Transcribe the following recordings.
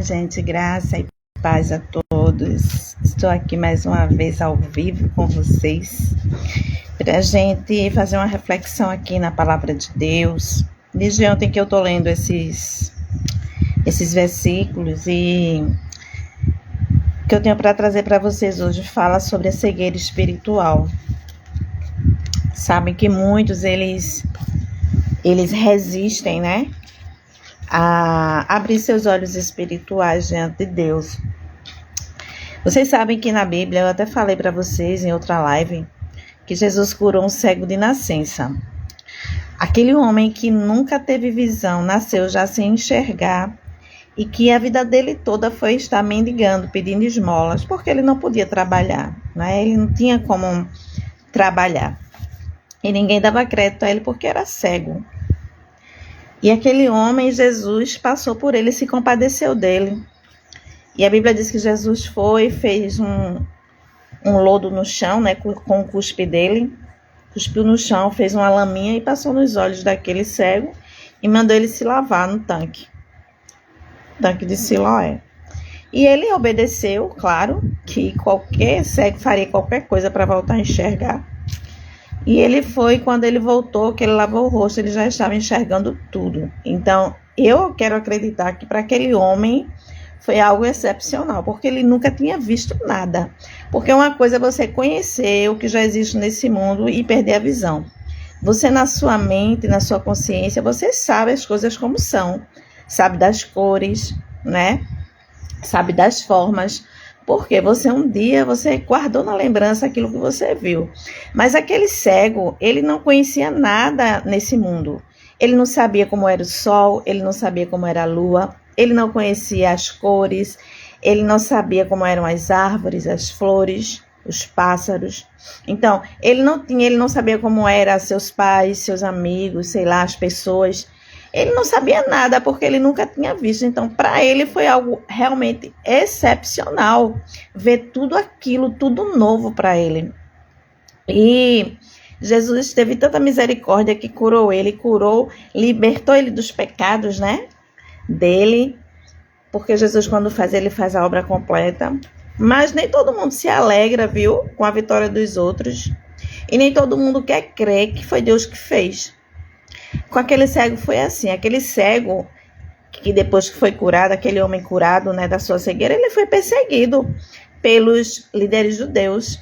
Gente, graça e paz a todos. Estou aqui mais uma vez ao vivo com vocês para a gente fazer uma reflexão aqui na palavra de Deus. Desde ontem que eu estou lendo esses versículos e o que eu tenho para trazer para vocês hoje fala sobre a cegueira espiritual. Sabem que muitos eles resistem, né? A abrir seus olhos espirituais diante de Deus. Vocês sabem que na Bíblia, eu até falei para vocês em outra live, que Jesus curou um cego de nascença. Aquele homem que nunca teve visão, nasceu já sem enxergar, e que a vida dele toda foi estar mendigando, pedindo esmolas, porque ele não podia trabalhar, né? Ele não tinha como trabalhar. E ninguém dava crédito a ele porque era cego. E aquele homem, Jesus, passou por ele e se compadeceu dele. E a Bíblia diz que Jesus foi, fez um lodo no chão, né, com o cuspe dele, cuspiu no chão, fez uma laminha e passou nos olhos daquele cego e mandou ele se lavar no tanque de Siloé. E ele obedeceu, claro, que qualquer cego faria qualquer coisa para voltar a enxergar. E ele foi, quando ele voltou, que ele lavou o rosto, ele já estava enxergando tudo. Então, eu quero acreditar que para aquele homem foi algo excepcional, porque ele nunca tinha visto nada. Porque uma coisa é você conhecer o que já existe nesse mundo e perder a visão. Você, na sua mente, na sua consciência, você sabe as coisas como são. Sabe das cores, né? Sabe das formas. Porque um dia você guardou na lembrança aquilo que você viu. Mas aquele cego, ele não conhecia nada nesse mundo. Ele não sabia como era o sol, ele não sabia como era a lua, ele não conhecia as cores, ele não sabia como eram as árvores, as flores, os pássaros. Então, ele não sabia como eram seus pais, seus amigos, sei lá, as pessoas. Ele não sabia nada porque ele nunca tinha visto. Então, para ele foi algo realmente excepcional ver tudo aquilo, tudo novo para ele. E Jesus teve tanta misericórdia que curou, libertou ele dos pecados, né? Dele. Porque Jesus, quando ele faz a obra completa. Mas nem todo mundo se alegra, viu? Com a vitória dos outros. E nem todo mundo quer crer que foi Deus que fez. Com aquele cego foi assim, aquele cego que depois que foi curado, aquele homem curado, né, da sua cegueira, ele foi perseguido pelos líderes judeus,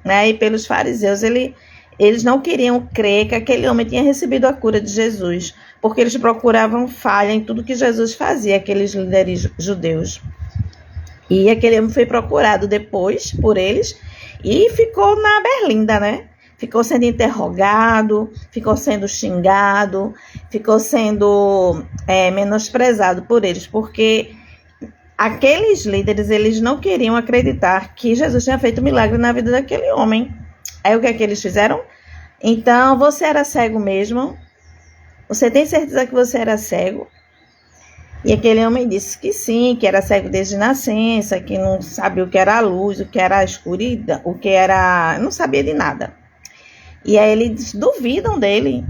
né, e pelos fariseus. Eles não queriam crer que aquele homem tinha recebido a cura de Jesus, porque eles procuravam falha em tudo que Jesus fazia, aqueles líderes judeus. E aquele homem foi procurado depois por eles e ficou na berlinda, né? Ficou sendo interrogado, ficou sendo xingado, ficou sendo menosprezado por eles, porque aqueles líderes, eles não queriam acreditar que Jesus tinha feito milagre na vida daquele homem. Aí o que é que eles fizeram? Então, você era cego mesmo? Você tem certeza que você era cego? E aquele homem disse que sim, que era cego desde nascença, que não sabia o que era a luz, o que era a escuridão, não sabia de nada. E aí eles duvidam dele.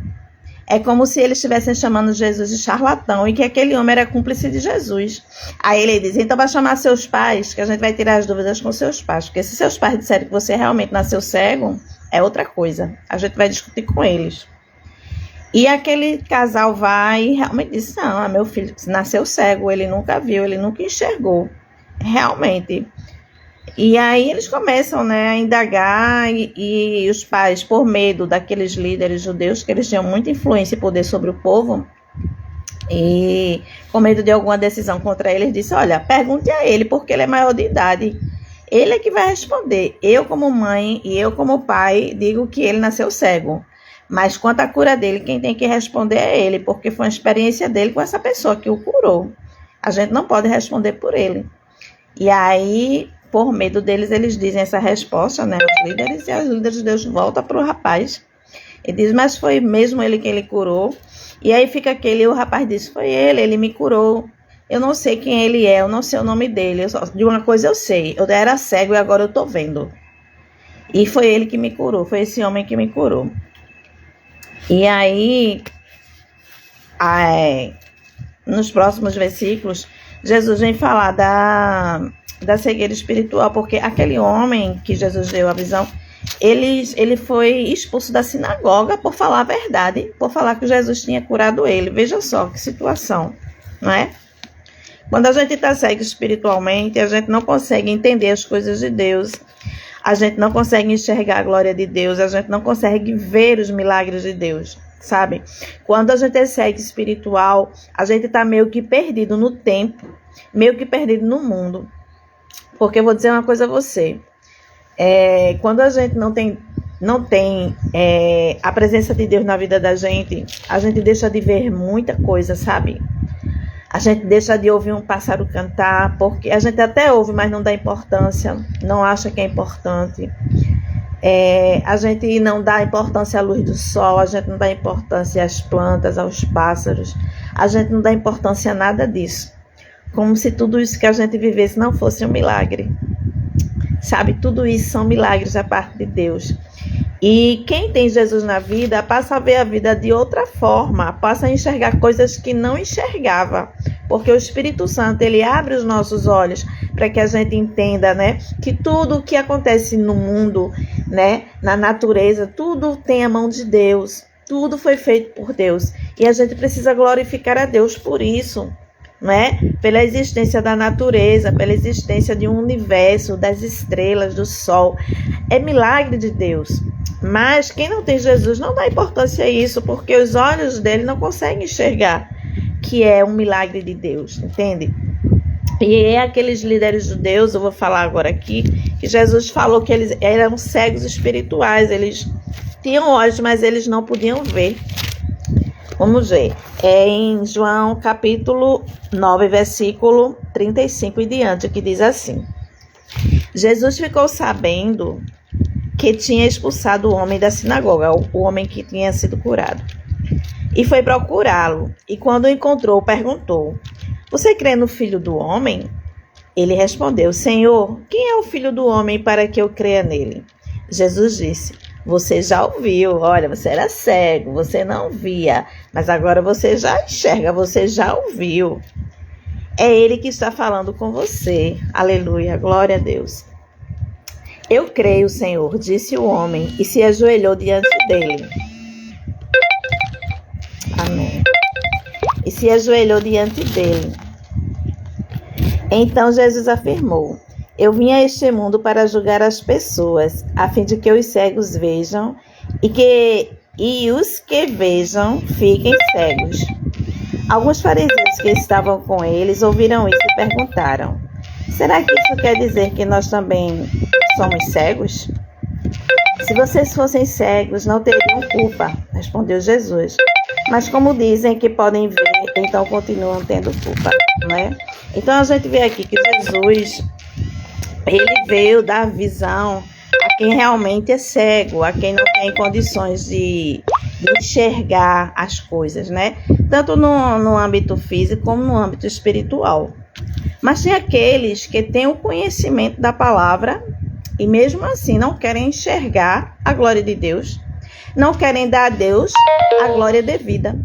É como se eles estivessem chamando Jesus de charlatão e que aquele homem era cúmplice de Jesus. Aí ele diz, então vai chamar seus pais, que a gente vai tirar as dúvidas com seus pais. Porque se seus pais disserem que você realmente nasceu cego, é outra coisa. A gente vai discutir com eles. E aquele casal vai e realmente diz, não, meu filho nasceu cego, ele nunca viu, ele nunca enxergou. Realmente. E aí eles começam, né, a indagar e os pais, por medo daqueles líderes judeus, que eles tinham muita influência e poder sobre o povo, e com medo de alguma decisão contra eles, disse, olha, pergunte a ele, porque ele é maior de idade. Ele é que vai responder. Eu como mãe e eu como pai digo que ele nasceu cego. Mas quanto à cura dele, quem tem que responder é ele, porque foi uma experiência dele com essa pessoa que o curou. A gente não pode responder por ele. E aí, por medo deles, eles dizem essa resposta, né? Os líderes, e os líderes de Deus voltam para o rapaz. Ele diz, mas foi mesmo ele que ele curou? E aí fica o rapaz diz, foi ele me curou. Eu não sei quem ele é, eu não sei o nome dele. De uma coisa eu sei, eu era cego e agora eu estou vendo. E foi ele que me curou, foi esse homem que me curou. E aí, nos próximos versículos, Jesus vem falar da cegueira espiritual, porque aquele homem que Jesus deu a visão, ele foi expulso da sinagoga por falar a verdade, por falar que Jesus tinha curado ele. Veja só que situação, não é? Quando a gente está cego espiritualmente, a gente não consegue entender as coisas de Deus, a gente não consegue enxergar a glória de Deus, a gente não consegue ver os milagres de Deus, sabe? Quando a gente é cego espiritual, a gente está meio que perdido no tempo, meio que perdido no mundo. Porque eu vou dizer uma coisa a você, quando a gente não tem a presença de Deus na vida da gente, a gente deixa de ver muita coisa, sabe? A gente deixa de ouvir um pássaro cantar, porque a gente até ouve, mas não dá importância, não acha que é importante. A gente não dá importância à luz do sol, a gente não dá importância às plantas, aos pássaros, a gente não dá importância a nada disso. Como se tudo isso que a gente vivesse não fosse um milagre. Sabe, tudo isso são milagres da parte de Deus. E quem tem Jesus na vida passa a ver a vida de outra forma, passa a enxergar coisas que não enxergava, porque o Espírito Santo, ele abre os nossos olhos para que a gente entenda, né, que tudo o que acontece no mundo, né, na natureza, tudo tem a mão de Deus, tudo foi feito por Deus, e a gente precisa glorificar a Deus por isso, né? Pela existência da natureza, pela existência de um universo, das estrelas, do sol. É milagre de Deus. Mas quem não tem Jesus não dá importância a isso, porque os olhos dele não conseguem enxergar que é um milagre de Deus, entende? E aqueles líderes judeus, eu vou falar agora aqui, que Jesus falou que eles eram cegos espirituais, eles tinham olhos, mas eles não podiam ver. Vamos ver, em João capítulo 9, versículo 35 e diante, que diz assim: Jesus ficou sabendo que tinha expulsado o homem da sinagoga, o homem que tinha sido curado, e foi procurá-lo, e quando o encontrou, perguntou: você crê no Filho do Homem? Ele respondeu: Senhor, quem é o Filho do Homem para que eu creia nele? Jesus disse: você já ouviu, olha, você era cego, você não via, mas agora você já enxerga, você já ouviu. É ele que está falando com você. Aleluia, glória a Deus. Eu creio, Senhor, disse o homem, e se ajoelhou diante dele. Amém. E se ajoelhou diante dele. Então Jesus afirmou: eu vim a este mundo para julgar as pessoas, a fim de que os cegos vejam e os que vejam fiquem cegos. Alguns fariseus que estavam com eles ouviram isso e perguntaram: será que isso quer dizer que nós também somos cegos? Se vocês fossem cegos, não teriam culpa, respondeu Jesus. Mas como dizem que podem ver, então continuam tendo culpa, não é? Então a gente vê aqui que Jesus, ele veio dar visão a quem realmente é cego, a quem não tem condições de enxergar as coisas, né? Tanto no âmbito físico como no âmbito espiritual. Mas tem aqueles que têm o conhecimento da palavra e mesmo assim não querem enxergar a glória de Deus, não querem dar a Deus a glória devida,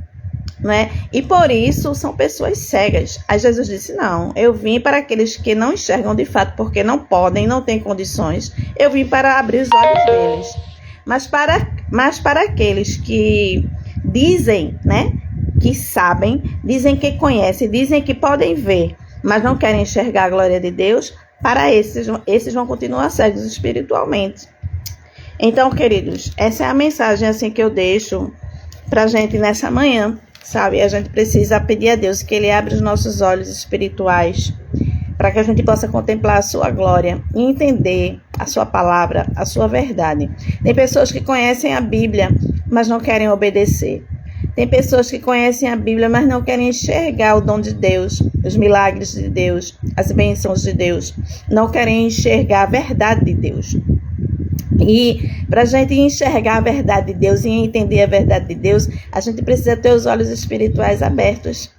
né? E por isso são pessoas cegas. Aí Jesus disse: não, eu vim para aqueles que não enxergam de fato, porque não podem, não têm condições. Eu vim para abrir os olhos deles. Mas para aqueles que dizem, né, que sabem, dizem que conhecem, dizem que podem ver, mas não querem enxergar a glória de Deus, para esses vão continuar cegos espiritualmente. Então, queridos, essa é a mensagem assim que eu deixo para a gente nessa manhã, sabe? A gente precisa pedir a Deus que Ele abra os nossos olhos espirituais para que a gente possa contemplar a sua glória e entender a sua palavra, a sua verdade. Tem pessoas que conhecem a Bíblia, mas não querem obedecer. Tem pessoas que conhecem a Bíblia, mas não querem enxergar o dom de Deus, os milagres de Deus, as bênçãos de Deus. Não querem enxergar a verdade de Deus. E para a gente enxergar a verdade de Deus e entender a verdade de Deus, a gente precisa ter os olhos espirituais abertos.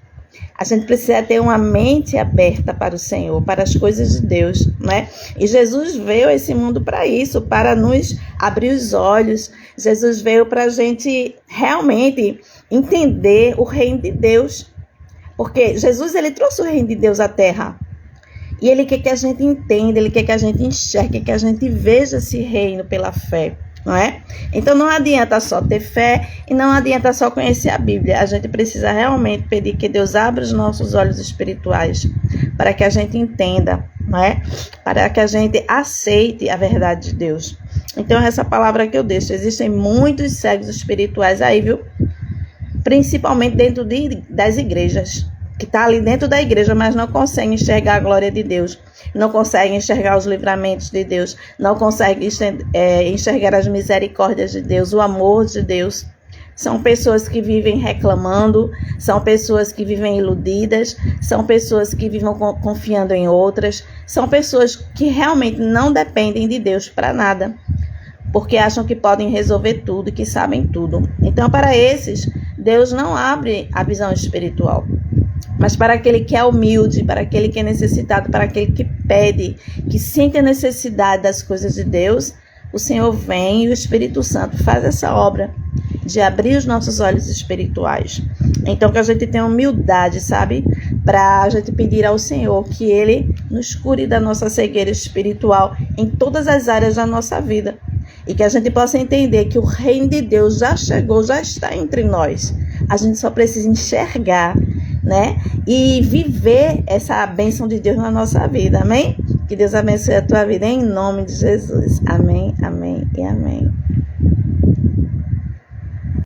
A gente precisa ter uma mente aberta para o Senhor, para as coisas de Deus, né? E Jesus veio a esse mundo para isso, para nos abrir os olhos. Jesus veio para a gente realmente entender o reino de Deus, Porque Jesus, ele trouxe o reino de Deus à terra. E ele quer que a gente entenda, ele quer que a gente enxergue, que a gente veja esse reino pela fé, não é? Então não adianta só ter fé e não adianta só conhecer a Bíblia. A gente precisa realmente pedir que Deus abra os nossos olhos espirituais para que a gente entenda, não é? Para que a gente aceite a verdade de Deus. Então essa palavra que eu deixo, existem muitos cegos espirituais aí, viu? Principalmente dentro das igrejas, que está ali dentro da igreja, mas não consegue enxergar a glória de Deus, não consegue enxergar os livramentos de Deus, não consegue enxergar as misericórdias de Deus, o amor de Deus. São pessoas que vivem reclamando, são pessoas que vivem iludidas, são pessoas que vivem confiando em outras, são pessoas que realmente não dependem de Deus para nada, porque acham que podem resolver tudo e que sabem tudo. Então, para esses, Deus não abre a visão espiritual. Mas para aquele que é humilde, para aquele que é necessitado, para aquele que pede, que sente a necessidade das coisas de Deus, o Senhor vem e o Espírito Santo faz essa obra de abrir os nossos olhos espirituais. Então que a gente tenha humildade, sabe? Para a gente pedir ao Senhor que Ele nos cure da nossa cegueira espiritual em todas as áreas da nossa vida. E que a gente possa entender que o reino de Deus já chegou, já está entre nós. A gente só precisa enxergar, né? E viver essa bênção de Deus na nossa vida, amém? Que Deus abençoe a tua vida em nome de Jesus, amém, amém e amém.